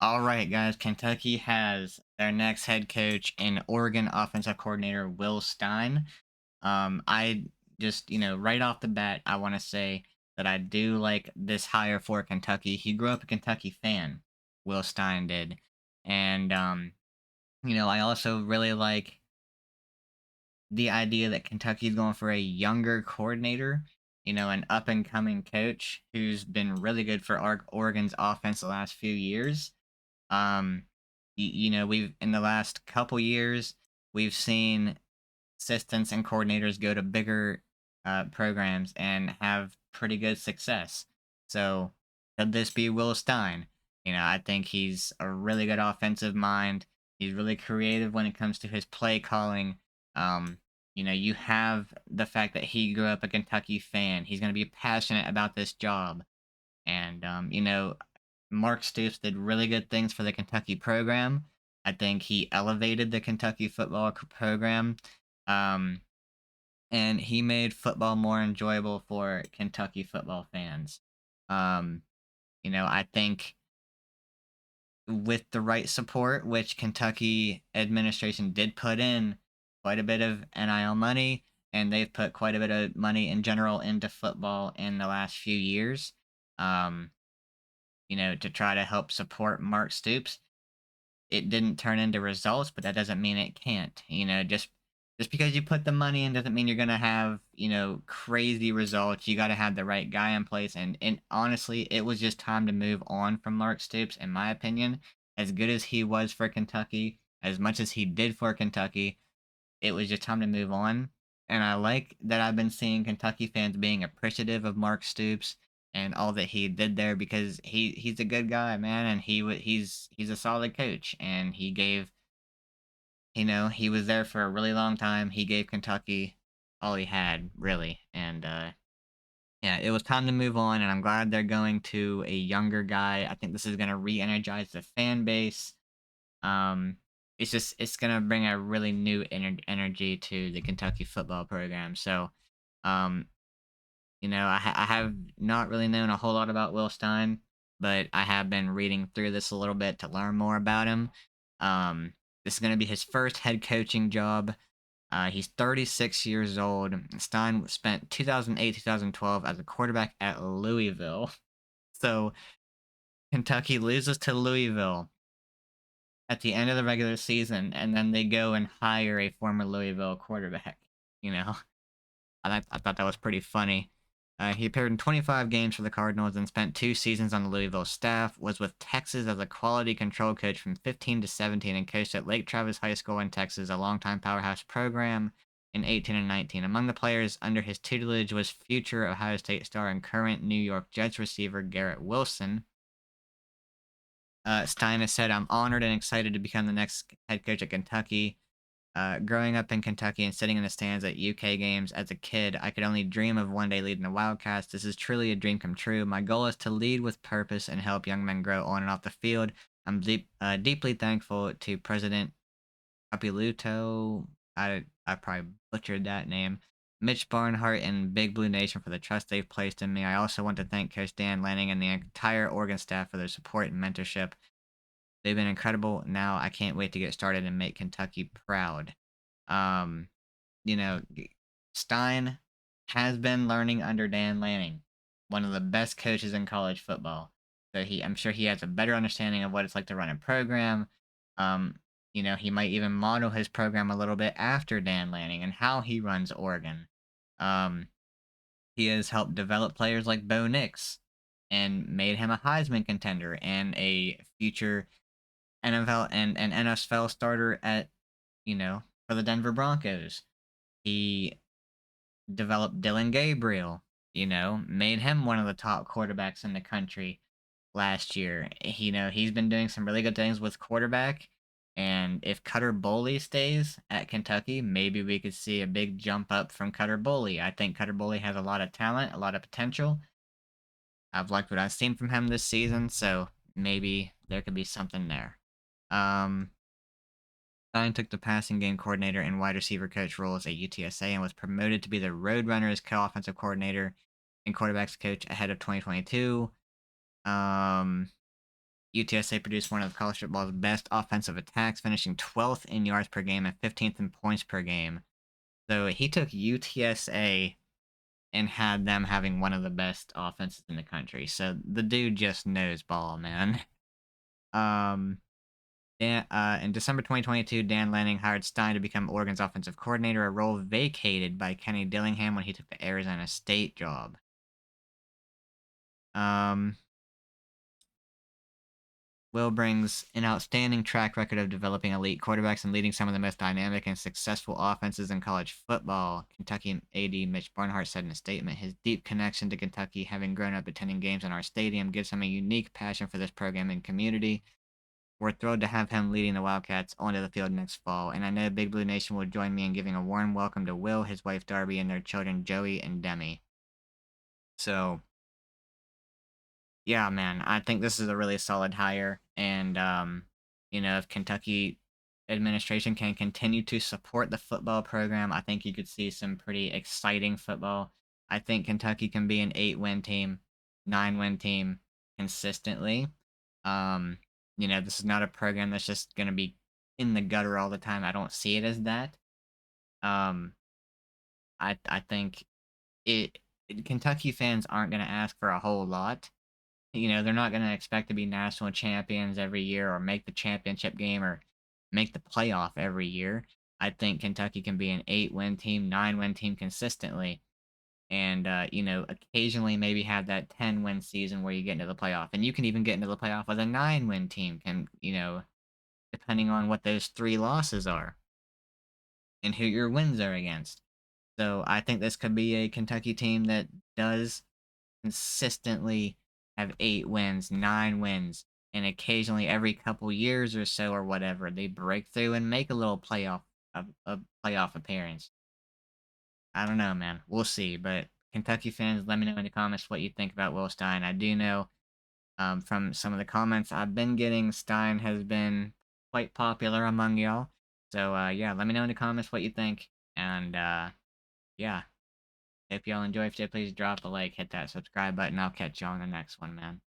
All right, guys. Kentucky has their next head coach and Oregon offensive coordinator Will Stein. I just, right off the bat, I want to say that I do like this hire for Kentucky. He grew up a Kentucky fan, Will Stein did. And, I also really like the idea that Kentucky's going for a younger coordinator, an up and coming coach who's been really good for Oregon's offense the last few years. Um, we've in the last couple years, we've seen assistants and coordinators go to bigger programs and have pretty good success. So, could this be Will Stein? I think he's a really good offensive mind. He's really creative when it comes to his play calling. Um, you have the fact that he grew up a Kentucky fan. He's going to be passionate about this job. And, Mark Stoops did really good things for the Kentucky program. I think he elevated the Kentucky football program. Um, and he made football more enjoyable for Kentucky football fans. Um, I think with the right support, which Kentucky administration did put in quite a bit of NIL money, and they've put quite a bit of money in general into football in the last few years. Um, to try to help support Mark Stoops. It didn't turn into results, but that doesn't mean it can't. Just because you put the money in doesn't mean you're gonna have, crazy results. You gotta have the right guy in place. And honestly, it was just time to move on from Mark Stoops, in my opinion. As good as he was for Kentucky, as much as he did for Kentucky, it was just time to move on. And I like that I've been seeing Kentucky fans being appreciative of Mark Stoops and all that he did there because he's a good guy, man, and he's a solid coach, and he was there for a really long time. He gave Kentucky all he had, really, and yeah, it was time to move on, and I'm glad they're going to a younger guy. I think this is gonna re-energize the fan base. um, it's gonna bring a really new energy to the Kentucky football program. So, um, I have not really known a whole lot about Will Stein, but I have been reading through this a little bit to learn more about him. Um, this is gonna be his first head coaching job. He's 36 years old. Stein spent 2008, 2012 as a quarterback at Louisville. So Kentucky loses to Louisville at the end of the regular season, and then they go and hire a former Louisville quarterback. You know, I thought that was pretty funny. He appeared in 25 games for the Cardinals and spent 2 seasons on the Louisville staff. Was with Texas as a quality control coach from 15 to 17, and coached at Lake Travis High School in Texas, a longtime powerhouse program in 18 and 19. Among the players under his tutelage was future Ohio State star and current New York Jets receiver Garrett Wilson. Stein has said, "I'm honored and excited to become the next head coach at Kentucky. Growing up in Kentucky and sitting in the stands at UK games as a kid, I could only dream of one day leading the Wildcats. This is truly a dream come true. My goal is to lead with purpose and help young men grow on and off the field. I'm deeply thankful to President Capiluto. I probably butchered that name. Mitch Barnhart and Big Blue Nation for the trust they've placed in me. I also want to thank Coach Dan Lanning and the entire Oregon staff for their support and mentorship. They've been incredible. Now I can't wait to get started and make Kentucky proud." Um, Stein has been learning under Dan Lanning, one of the best coaches in college football. So I'm sure he has a better understanding of what it's like to run a program. Um, he might even model his program a little bit after Dan Lanning and how he runs Oregon. Um, he has helped develop players like Bo Nix and made him a Heisman contender and a future NFL and an NFL starter for the Denver Broncos. He developed Dylan Gabriel, made him one of the top quarterbacks in the country last year. He's been doing some really good things with quarterback. And if Cutter Boley stays at Kentucky, maybe we could see a big jump up from Cutter Boley. I think Cutter Boley has a lot of talent, a lot of potential. I've liked what I've seen from him this season, so maybe there could be something there. Um, Stein took the passing game coordinator and wide receiver coach roles at UTSA and was promoted to be the Roadrunners co-offensive coordinator and quarterbacks coach ahead of 2022. Um, UTSA produced one of college football's best offensive attacks, finishing 12th in yards per game and 15th in points per game. So he took UTSA and had them having one of the best offenses in the country. So the dude just knows ball, man. Um, in December 2022, Dan Lanning hired Stein to become Oregon's offensive coordinator, a role vacated by Kenny Dillingham when he took the Arizona State job. Um, Will brings an outstanding track record of developing elite quarterbacks and leading some of the most dynamic and successful offenses in college football. Kentucky AD Mitch Barnhart said in a statement, his deep connection to Kentucky, having grown up attending games in our stadium, gives him a unique passion for this program and community. We're thrilled to have him leading the Wildcats onto the field next fall, and I know Big Blue Nation will join me in giving a warm welcome to Will, his wife Darby, and their children Joey and Demi. So, yeah, man, I think this is a really solid hire, and if Kentucky administration can continue to support the football program, I think you could see some pretty exciting football. I think Kentucky can be an 8-win team, 9-win team consistently. Um, this is not a program that's just going to be in the gutter all the time. I don't see it as that. Um, I think it Kentucky fans aren't going to ask for a whole lot. They're not going to expect to be national champions every year or make the championship game or make the playoff every year. I think Kentucky can be an 8-win team, 9-win team consistently. And, occasionally maybe have that 10-win season where you get into the playoff. And you can even get into the playoff with a 9-win team, depending on what those 3 losses are and who your wins are against. So I think this could be a Kentucky team that does consistently have 8 wins, 9 wins, and occasionally every couple years or so or whatever, they break through and make a little a playoff appearance. I don't know, man. We'll see. But Kentucky fans, let me know in the comments what you think about Will Stein. I do know from some of the comments I've been getting, Stein has been quite popular among y'all. So yeah, let me know in the comments what you think. And yeah, if y'all enjoy, if you please drop a like, hit that subscribe button. I'll catch y'all in the next one, man.